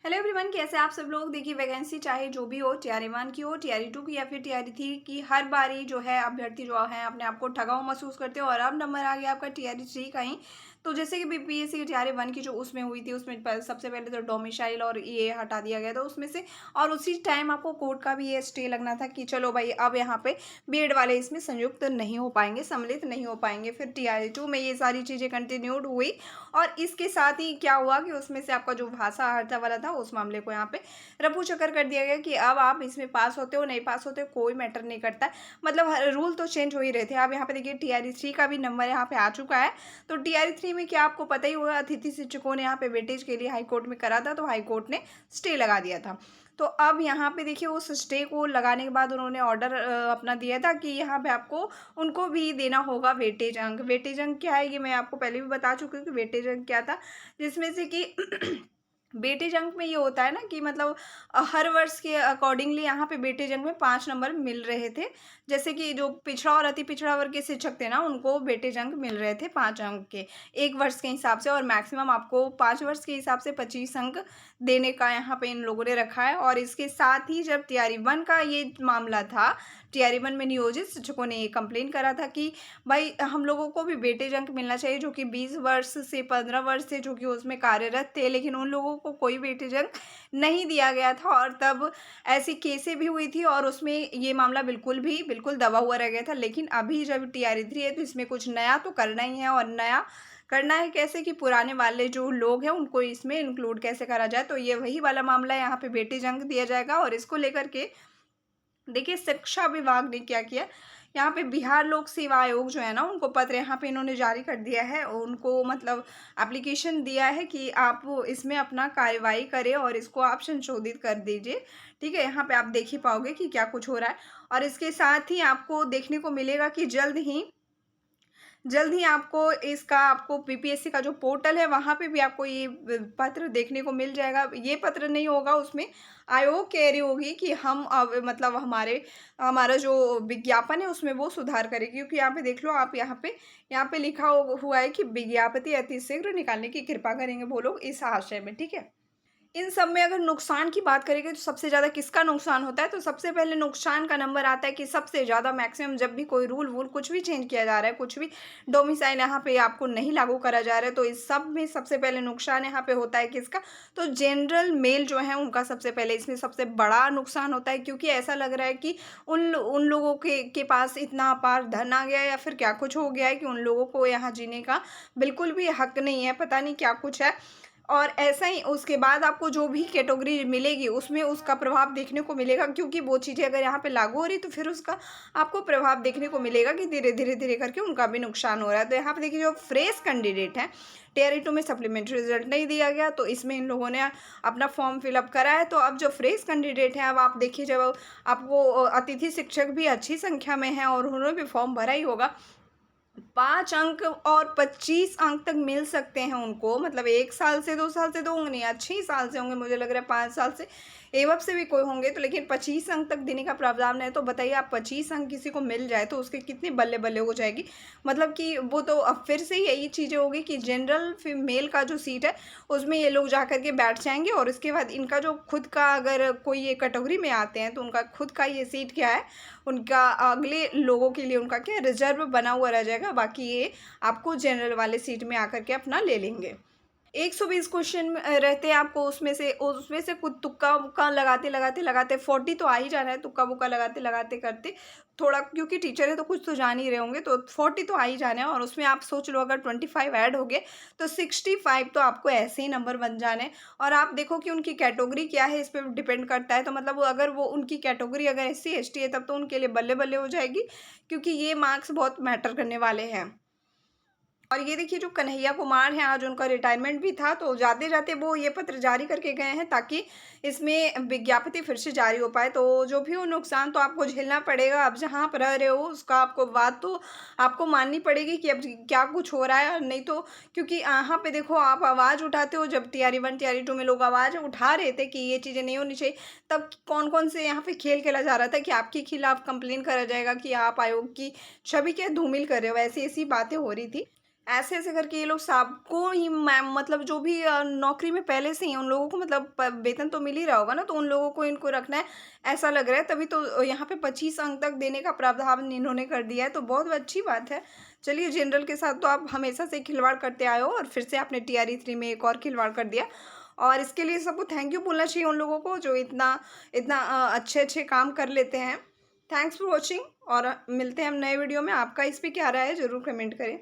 Hello everyone, कैसे आप सब लोग। देखिए, वैकेंसी चाहे जो भी हो, टीआरई 1 की हो, टीआरई 2 की या फिर टीआरई 3 की, हर बारी जो है अभ्यर्थी जो है अपने आप को ठगा हुआ महसूस करते हो। और अब नंबर आ गया आपका टीआरई 3 का ही। तो जैसे कि बीपीएससी की टीआरई 1 की जो उसमें हुई थी, उसमें सबसे पहले तो डोमिसाइल और ये हटा दिया गया था उसमें से। और उसी टाइम आपको कोर्ट का भी ये स्टे लगना था कि चलो भाई, अब यहाँ पे बीएड वाले इसमें संयुक्त नहीं हो पाएंगे, सम्मिलित नहीं हो पाएंगे। फिर टीआरई 2 में ये सारी चीज़ें कंटिन्यूड हुई। और इसके साथ ही क्या हुआ कि उसमें से आपका जो भाषा हर्ता वाला था, उस मामले को यहाँ पे रफू चक्कर कर दिया गया कि अब आप इसमें पास होते हो नहीं पास होते हो कोई मैटर नहीं करता है। मतलब रूल तो चेंज हो ही रहे थे। अब यहाँ पे देखिए टीआरई 3 का भी नंबर यहाँ पे आ चुका है। तो टीआरई 3 में क्या आपको पता ही होगा, अतिथि शिक्षकों ने यहाँ पे वेटेज के लिए हाई कोर्ट में करा था, तो हाई कोर्ट ने स्टे लगा दिया था। तो अब यहाँ पे देखिए उस स्टे को लगाने के बाद उन्होंने ऑर्डर अपना दिया था कि यहाँ पे आपको उनको भी देना होगा वेटेज अंक। वेटेज अंक क्या है, ये मैं आपको पहले भी बता चुकी हूँ कि वेटेज अंक क्या था, जिसमें से कि वेटेज अंक में ये होता है ना कि मतलब हर वर्ष के अकॉर्डिंगली यहाँ पे वेटेज अंक में 5 नंबर मिल रहे थे। जैसे कि जो पिछड़ा और अति पिछड़ा वर्ग के शिक्षक थे ना, उनको वेटेज अंक मिल रहे थे 5 अंक के, एक वर्ष के हिसाब से। और मैक्सिमम आपको 5 वर्ष के हिसाब से 25 अंक देने का यहाँ पे इन लोगों ने रखा है। और इसके साथ ही जब टीआरई 1 का ये मामला था, टीआरई 1 में नियोजित शिक्षकों ने ये कंप्लेन करा था कि भाई हम लोगों को भी वेटेज अंक मिलना चाहिए, जो कि 20 वर्ष से 15 वर्ष से जो कि उसमें कार्यरत थे, लेकिन उन लोगों को कोई वेटेज अंक नहीं दिया गया था। और तब ऐसी केसें भी हुई थी और उसमें ये मामला बिल्कुल दबा हुआ रह गया था। लेकिन अभी जब टीआरई 3 है तो इसमें कुछ नया तो करना ही है। और नया करना है कैसे कि पुराने वाले जो लोग हैं उनको इसमें इंक्लूड कैसे करा जाए। तो ये वही वाला मामला है, यहाँ पे वेटेज अंक दिया जाएगा। और इसको लेकर के देखिए शिक्षा विभाग ने क्या किया, यहाँ पे बिहार लोक सेवा आयोग जो है ना, उनको पत्र यहाँ पे इन्होंने जारी कर दिया है। उनको मतलब एप्लीकेशन दिया है कि आप इसमें अपना कार्यवाही करें और इसको आप संशोधित कर दीजिए। ठीक है, यहाँ पे आप देख ही पाओगे कि क्या कुछ हो रहा है। और इसके साथ ही आपको देखने को मिलेगा कि जल्द ही आपको बीपीएससी का जो पोर्टल है वहाँ पे भी आपको ये पत्र देखने को मिल जाएगा। ये पत्र नहीं होगा, उसमें आयोग कह रही होगी कि हम अब मतलब हमारा जो विज्ञापन है उसमें वो सुधार करेगी। क्योंकि यहाँ पे देख लो आप, यहाँ पे लिखा हुआ है कि विज्ञापति अति शीघ्र निकालने की कृपा करेंगे वो लोग इस आशय में। ठीक है, इन सब में अगर नुकसान की बात करेंगे तो सबसे ज़्यादा किसका नुकसान होता है, तो सबसे पहले नुकसान का नंबर आता है कि सबसे ज़्यादा मैक्सिमम जब भी कोई रूल वूल कुछ भी चेंज किया जा रहा है, कुछ भी डोमिसाइल यहाँ पे आपको नहीं लागू करा जा रहा है, तो इस सब में सबसे पहले नुकसान यहाँ पे होता है किसका, तो जनरल मेल जो है उनका सबसे पहले इसमें सबसे बड़ा नुकसान होता है। क्योंकि ऐसा लग रहा है कि उन लोगों के पास इतना अपार धन आ गया है या फिर क्या कुछ हो गया है कि उन लोगों को यहाँ जीने का बिल्कुल भी हक नहीं है, पता नहीं क्या कुछ है। और ऐसा ही उसके बाद आपको जो भी कैटेगरी मिलेगी उसमें उसका प्रभाव देखने को मिलेगा। क्योंकि वो चीज़ें अगर यहाँ पे लागू हो रही तो फिर उसका आपको प्रभाव देखने को मिलेगा कि धीरे धीरे करके उनका भी नुकसान हो रहा है। तो यहाँ पे देखिए जो फ्रेश कैंडिडेट है, टीआरई 2 में सप्लीमेंट्री रिजल्ट नहीं दिया गया तो इसमें इन लोगों ने अपना फॉर्म फिलअप करा है। तो अब जो फ्रेश कैंडिडेट है, अब आप देखिए जब आपको अतिथि शिक्षक भी अच्छी संख्या में है और उन्होंने भी फॉर्म भरा ही होगा, 5 अंक और 25 अंक तक मिल सकते हैं उनको। मतलब 1 साल से 2 साल से तो होंगे नहीं, अच्छे ही साल से होंगे, मुझे लग रहा है 5 साल से एवं से भी कोई होंगे। तो लेकिन 25 अंक तक देने का प्रावधान है। तो बताइए आप 25 अंक किसी को मिल जाए तो उसके कितनी बल्ले बल्ले हो जाएगी। मतलब कि वो तो अब फिर से यही चीज़ें होगी कि जनरल फीमेल का जो सीट है उसमें ये लोग जा करके बैठ जाएंगे। और उसके बाद इनका जो खुद का, अगर कोई ये कैटेगरी में आते हैं तो उनका खुद का ये सीट क्या है, उनका अगले लोगों के लिए उनका क्या रिजर्व बना हुआ रह जाएगा। बाकी ये आपको जनरल वाले सीट में आकर के अपना ले लेंगे। 120 क्वेश्चन रहते हैं आपको, उसमें से कुछ तुक्का वुक्का लगाते 40 तो आ ही जाना है। तुक्का वुक्का लगाते करते थोड़ा, क्योंकि टीचर है तो कुछ तो जान ही रहे होंगे, तो 40 तो आ ही जाना है। और उसमें आप सोच लो अगर 25 ऐड हो गए तो 65 तो आपको ऐसे ही नंबर बन जाने। और आप देखो कि उनकी कैटेगरी क्या है, इस पर डिपेंड करता है। तो मतलब अगर वो उनकी कैटेगरी अगर SC ST है तब तो उनके लिए बल्ले बल्ले हो जाएगी, क्योंकि ये मार्क्स बहुत मैटर करने वाले हैं। और ये देखिए जो कन्हैया कुमार हैं, आज उनका रिटायरमेंट भी था, तो जाते जाते वो ये पत्र जारी करके गए हैं ताकि इसमें विज्ञापति फिर से जारी हो पाए। तो जो भी हो नुकसान तो आपको झेलना पड़ेगा। अब जहाँ आप रह रहे हो उसका आपको बात तो आपको माननी पड़ेगी कि अब क्या कुछ हो रहा है। और नहीं तो क्योंकि यहाँ पे देखो आप आवाज़ उठाते हो, जब टीआरई 1 टीआरई 2 में लोग आवाज़ उठा रहे थे कि ये चीज़ें नहीं होनी चाहिए, तब कौन कौन से यहाँ पे खेल खेला जा रहा था कि आपके खिलाफ कंप्लेन करा जाएगा कि आप आयोग की छवि के धूमिल कर रहे हो, ऐसी ऐसी बातें हो रही थी। ऐसे-ऐसे करके ये लोग सबको ही मैम मतलब जो भी नौकरी में पहले से ही हैं, उन लोगों को मतलब प वेतन तो मिल ही रहा होगा ना, तो उन लोगों को इनको रखना है, ऐसा लग रहा है। तभी तो यहाँ पे 25 अंक तक देने का प्रावधान इन्होंने कर दिया है, तो बहुत अच्छी बात है। चलिए, जनरल के साथ तो आप हमेशा से खिलवाड़ करते आए हो और फिर से आपने टीआरई 3 में एक और खिलवाड़ कर दिया, और इसके लिए सबको थैंक यू बोलना चाहिए उन लोगों को जो इतना इतना अच्छे-अच्छे काम कर लेते हैं। थैंक्स फॉर वॉचिंग, और मिलते हैं हम नए वीडियो में। आपका इस पे क्या राय है ज़रूर कमेंट करें।